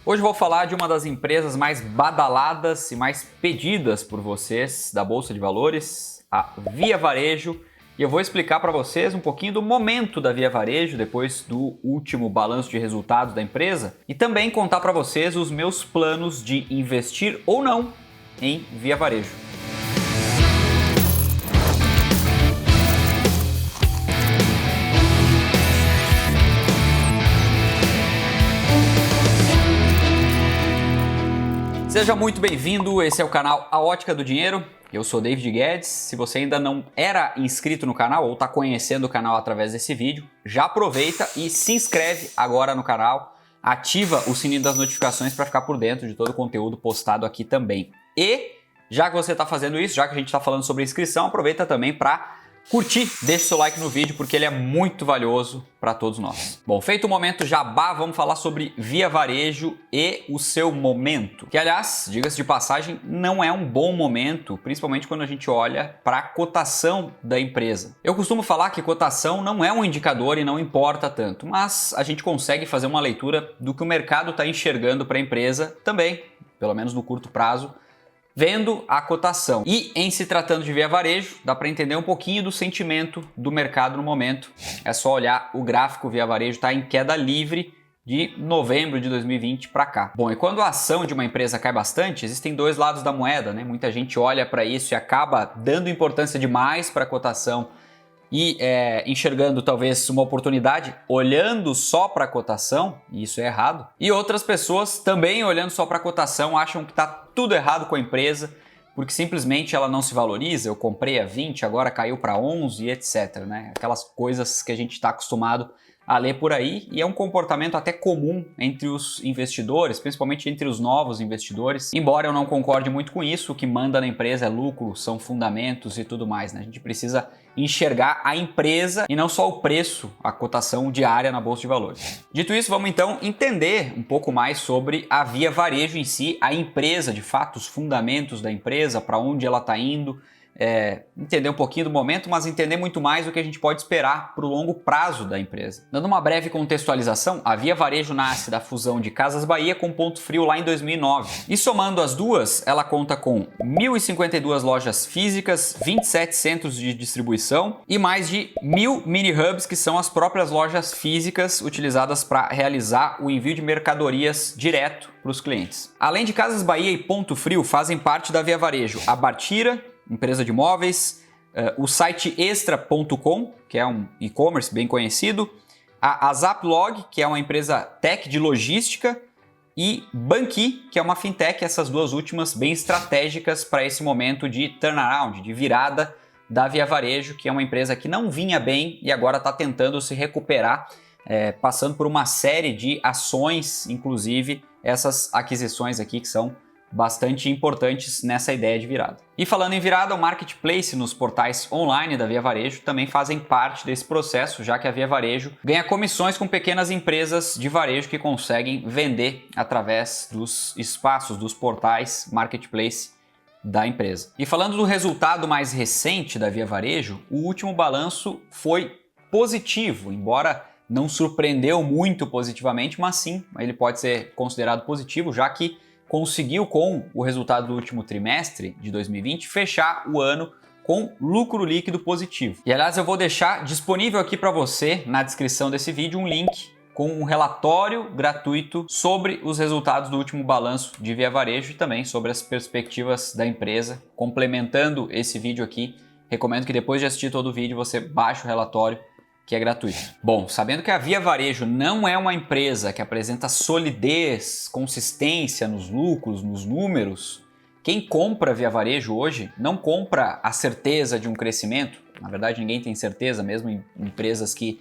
Hoje eu vou falar de uma das empresas mais badaladas e mais pedidas por vocês da Bolsa de Valores, a Via Varejo, e eu vou explicar para vocês um pouquinho do momento da Via Varejo depois do último balanço de resultados da empresa e também contar para vocês os meus planos de investir ou não em Via Varejo. Seja muito bem-vindo, esse é o canal A Ótica do Dinheiro, eu sou David Guedes. Se você ainda não era inscrito no canal ou está conhecendo o canal através desse vídeo, já aproveita e se inscreve agora no canal, ativa o sininho das notificações para ficar por dentro de todo o conteúdo postado aqui também. E já que você está fazendo isso, já que a gente está falando sobre inscrição, aproveita também para curtir, deixa o seu like no vídeo porque ele é muito valioso para todos nós. Bom, feito o momento jabá, vamos falar sobre Via Varejo e o seu momento. Que, aliás, diga-se de passagem, não é um bom momento, principalmente quando a gente olha para a cotação da empresa. Eu costumo falar que cotação não é um indicador e não importa tanto, mas a gente consegue fazer uma leitura do que o mercado está enxergando para a empresa também, pelo menos no curto prazo, vendo a cotação. E em se tratando de Via Varejo, dá para entender um pouquinho do sentimento do mercado no momento. É só olhar o gráfico, Via Varejo está em queda livre de novembro de 2020 para cá. Bom, e quando a ação de uma empresa cai bastante, existem dois lados da moeda, né? Muita gente olha para isso e acaba dando importância demais para a cotação e enxergando talvez uma oportunidade olhando só para a cotação, e isso é errado. E outras pessoas também olhando só para a cotação acham que está tudo errado com a empresa, porque simplesmente ela não se valoriza. Eu comprei a 20, agora caiu para 11 e etc, né? Aquelas coisas que a gente está acostumado a ler por aí, e é um comportamento até comum entre os investidores, principalmente entre os novos investidores. Embora eu não concorde muito com isso, o que manda na empresa é lucro, são fundamentos e tudo mais, né? A gente precisa enxergar a empresa e não só o preço, a cotação diária na Bolsa de Valores. Dito isso, vamos então entender um pouco mais sobre a Via Varejo em si, a empresa, de fato, os fundamentos da empresa, para onde ela está indo, entender um pouquinho do momento, mas entender muito mais o que a gente pode esperar para o longo prazo da empresa. Dando uma breve contextualização, a Via Varejo nasce da fusão de Casas Bahia com Ponto Frio lá em 2009. E somando as duas, ela conta com 1.052 lojas físicas, 27 centros de distribuição e mais de 1.000 mini-hubs, que são as próprias lojas físicas utilizadas para realizar o envio de mercadorias direto para os clientes. Além de Casas Bahia e Ponto Frio, fazem parte da Via Varejo a Bartira, empresa de móveis, o site extra.com, que é um e-commerce bem conhecido, a Zaplog, que é uma empresa tech de logística, e Banqi, que é uma fintech, essas duas últimas bem estratégicas para esse momento de turnaround, de virada da Via Varejo, que é uma empresa que não vinha bem e agora está tentando se recuperar, passando por uma série de ações, inclusive essas aquisições aqui que são bastante importantes nessa ideia de virada. E falando em virada, o marketplace nos portais online da Via Varejo também fazem parte desse processo, já que a Via Varejo ganha comissões com pequenas empresas de varejo que conseguem vender através dos espaços, dos portais marketplace da empresa. E falando do resultado mais recente da Via Varejo, o último balanço foi positivo, embora não surpreendeu muito positivamente, mas sim, ele pode ser considerado positivo, já que conseguiu, com o resultado do último trimestre de 2020, fechar o ano com lucro líquido positivo. E, aliás, eu vou deixar disponível aqui para você, na descrição desse vídeo, um link com um relatório gratuito sobre os resultados do último balanço de Via Varejo e também sobre as perspectivas da empresa. Complementando esse vídeo aqui, recomendo que depois de assistir todo o vídeo você baixe o relatório, que é gratuito. Bom, sabendo que a Via Varejo não é uma empresa que apresenta solidez, consistência nos lucros, nos números, quem compra Via Varejo hoje não compra a certeza de um crescimento. Na verdade, ninguém tem certeza, mesmo em empresas que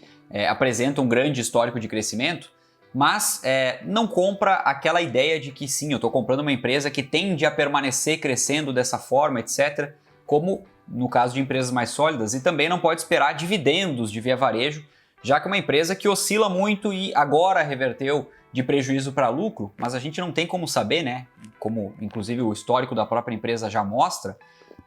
apresentam um grande histórico de crescimento, mas não compra aquela ideia de que sim, eu estou comprando uma empresa que tende a permanecer crescendo dessa forma, etc., como no caso de empresas mais sólidas, e também não pode esperar dividendos de Via Varejo, já que é uma empresa que oscila muito e agora reverteu de prejuízo para lucro, mas a gente não tem como saber, né? Como inclusive o histórico da própria empresa já mostra,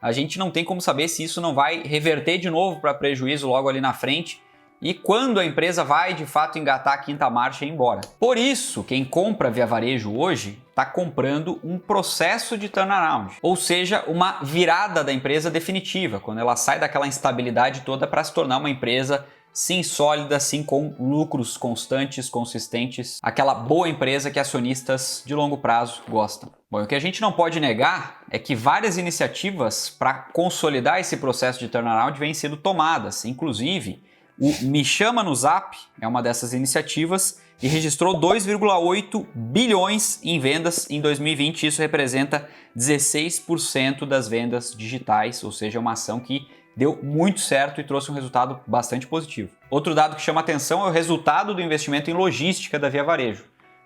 a gente não tem como saber se isso não vai reverter de novo para prejuízo logo ali na frente e quando a empresa vai de fato engatar a quinta marcha e ir embora. Por isso, quem compra via varejo hoje está comprando um processo de turnaround, ou seja, uma virada da empresa definitiva, quando ela sai daquela instabilidade toda para se tornar uma empresa sim sólida, sim com lucros constantes, consistentes, aquela boa empresa que acionistas de longo prazo gostam. Bom, o que a gente não pode negar é que várias iniciativas para consolidar esse processo de turnaround vêm sendo tomadas, inclusive o Me Chama no Zap é uma dessas iniciativas e registrou 2,8 bilhões em vendas em 2020. Isso representa 16% das vendas digitais, ou seja, uma ação que deu muito certo e trouxe um resultado bastante positivo. Outro dado que chama atenção é o resultado do investimento em logística da Via Varejo.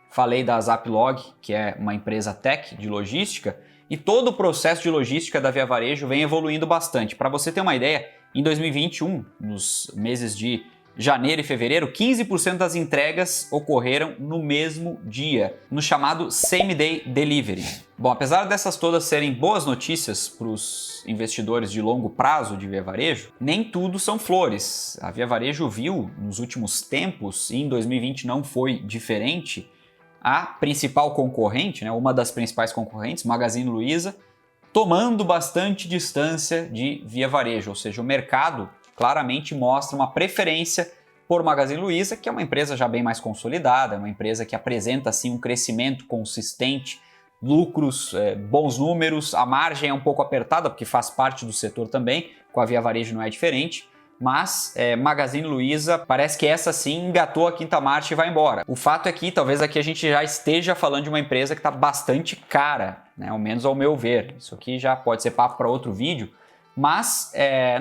Falei da Zaplog, que é uma empresa tech de logística, e todo o processo de logística da Via Varejo vem evoluindo bastante. Para você ter uma ideia, em 2021, nos meses de janeiro e fevereiro, 15% das entregas ocorreram no mesmo dia, no chamado Same-Day Delivery. Bom, apesar dessas todas serem boas notícias para os investidores de longo prazo de Via Varejo, nem tudo são flores. A Via Varejo viu nos últimos tempos, e em 2020 não foi diferente, a principal concorrente, uma das principais concorrentes, Magazine Luiza, tomando bastante distância de Via Varejo, ou seja, o mercado claramente mostra uma preferência por Magazine Luiza, que é uma empresa já bem mais consolidada, uma empresa que apresenta assim um crescimento consistente, lucros, bons números, a margem é um pouco apertada porque faz parte do setor também, com a Via Varejo não é diferente, mas Magazine Luiza parece que essa sim engatou a quinta marcha e vai embora. O fato é que talvez aqui a gente já esteja falando de uma empresa que está bastante cara, ao menos ao meu ver. Isso aqui já pode ser papo para outro vídeo, mas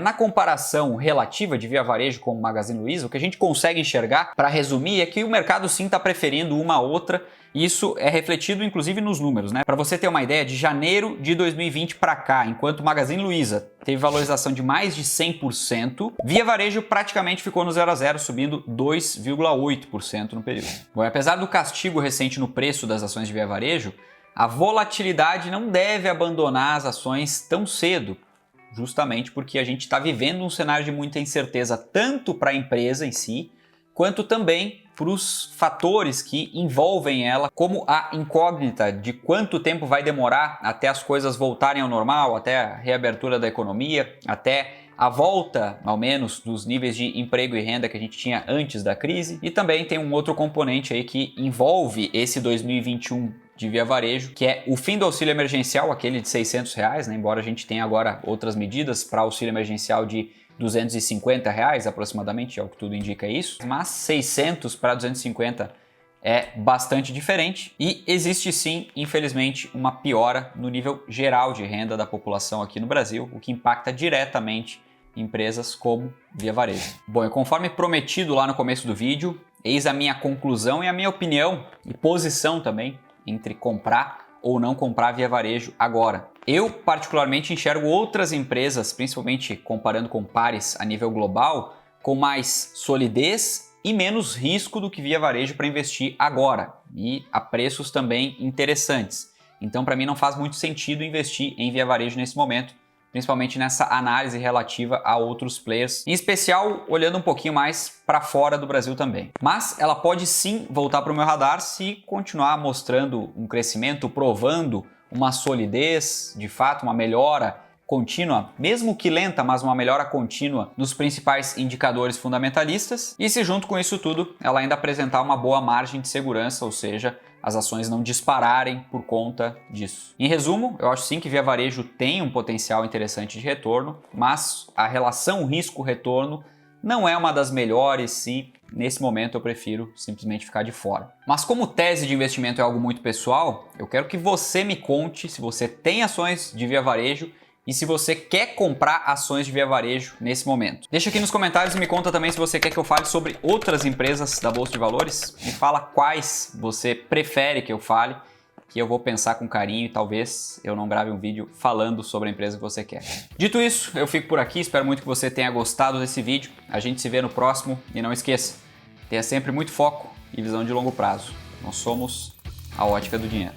na comparação relativa de Via Varejo com Magazine Luiza, o que a gente consegue enxergar, para resumir, é que o mercado sim está preferindo uma a outra. Isso é refletido inclusive nos números, Para você ter uma ideia, de janeiro de 2020 para cá, enquanto Magazine Luiza teve valorização de mais de 100%, Via Varejo praticamente ficou no 0 a 0, subindo 2,8% no período. Bom, apesar do castigo recente no preço das ações de Via Varejo, a volatilidade não deve abandonar as ações tão cedo, justamente porque a gente está vivendo um cenário de muita incerteza, tanto para a empresa em si, quanto também para os fatores que envolvem ela, como a incógnita de quanto tempo vai demorar até as coisas voltarem ao normal, até a reabertura da economia, até a volta, ao menos, dos níveis de emprego e renda que a gente tinha antes da crise. E também tem um outro componente aí que envolve esse 2021 de Via Varejo, que é o fim do auxílio emergencial, aquele de R$600, embora a gente tenha agora outras medidas para auxílio emergencial de R$250 aproximadamente, é o que tudo indica isso, mas 600 para 250 é bastante diferente e existe sim, infelizmente, uma piora no nível geral de renda da população aqui no Brasil, o que impacta diretamente empresas como Via Varejo. Bom, e conforme prometido lá no começo do vídeo, eis a minha conclusão e a minha opinião e posição também entre comprar ou não comprar Via Varejo agora. Eu particularmente enxergo outras empresas, principalmente comparando com pares a nível global, com mais solidez e menos risco do que Via Varejo para investir agora e a preços também interessantes. Então, para mim não faz muito sentido investir em Via Varejo nesse momento, principalmente nessa análise relativa a outros players, em especial olhando um pouquinho mais para fora do Brasil também. Mas ela pode sim voltar para o meu radar se continuar mostrando um crescimento, provando uma solidez, de fato, uma melhora contínua, mesmo que lenta, mas uma melhora contínua nos principais indicadores fundamentalistas, e se junto com isso tudo ela ainda apresentar uma boa margem de segurança, ou seja, as ações não dispararem por conta disso. Em resumo, eu acho sim que Via Varejo tem um potencial interessante de retorno, mas a relação risco-retorno não é uma das melhores e nesse momento eu prefiro simplesmente ficar de fora. Mas como tese de investimento é algo muito pessoal, eu quero que você me conte se você tem ações de Via Varejo e se você quer comprar ações de Via Varejo nesse momento. Deixa aqui nos comentários e me conta também se você quer que eu fale sobre outras empresas da Bolsa de Valores. Me fala quais você prefere que eu fale, que eu vou pensar com carinho e talvez eu não grave um vídeo falando sobre a empresa que você quer. Dito isso, eu fico por aqui, espero muito que você tenha gostado desse vídeo. A gente se vê no próximo e não esqueça, tenha sempre muito foco e visão de longo prazo. Nós somos a Ótica do Dinheiro.